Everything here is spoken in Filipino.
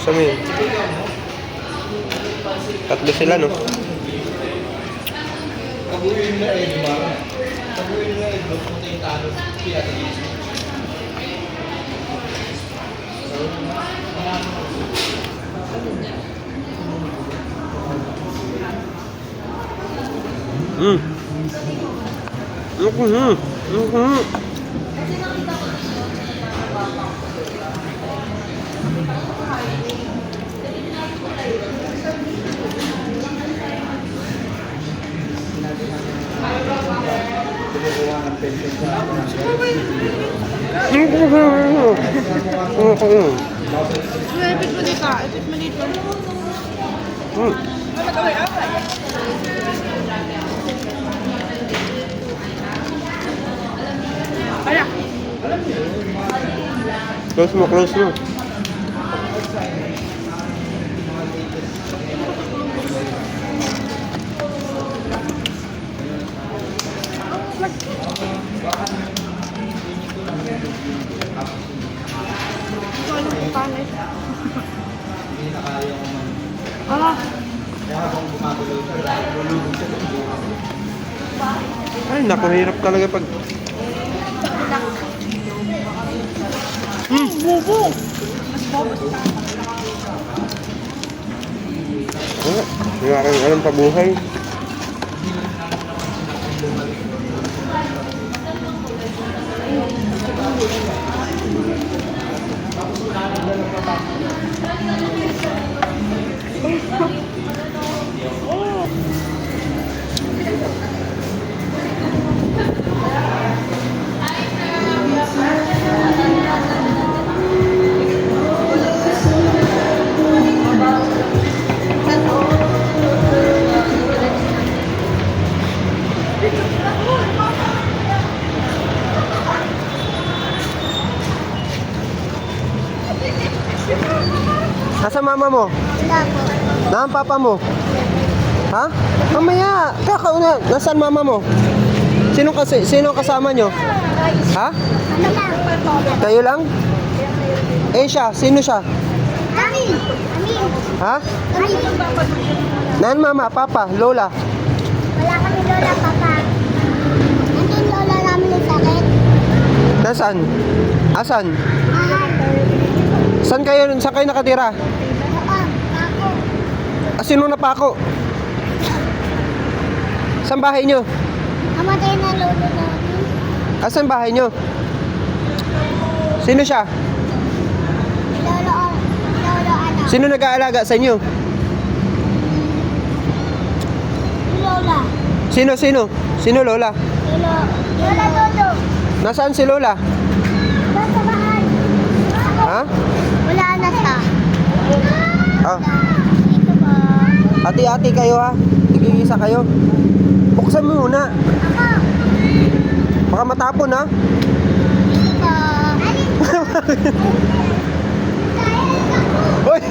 Buksan mo yun. Tatlo sila, no? Ipit mo dito. Ipit mo dito. Kaya. Close mo, close mo. Ito ano kung paano. Ay, naku, hirap talaga pag... Bubo! Hindi aking alam pa buhay. Nasa mama mo? Wala po. Naan papa mo? Ha? Mamaya, kakauna. Nasaan mama mo? Sino kasama nyo? Ha? Ano lang? Kayo lang? Eh siya, sino siya? Amin! Ha? Amin! Naan mama, papa, lola? Wala kami lola, papa. Nandun lola namin yung sakit. Nasaan? Asan? Mahal. Saan kayo nakatira? Ako. Sino na pa ako? Saan bahay nyo? Kamatay na lolo namin. Asan bahay nyo? Sino siya? Lolo ano? Sino nag-aalaga sa inyo? Lola. Sino? Sino lola? Lola Dodo. Nasaan si lola? Nasa bahay. Ha? Wala na siya. Ah, Dito ba? ati-ati kayo ha? Tig-iisa kayo? Buksan mo muna. Ako. Baka matapon ha? Dito ba? Hoy!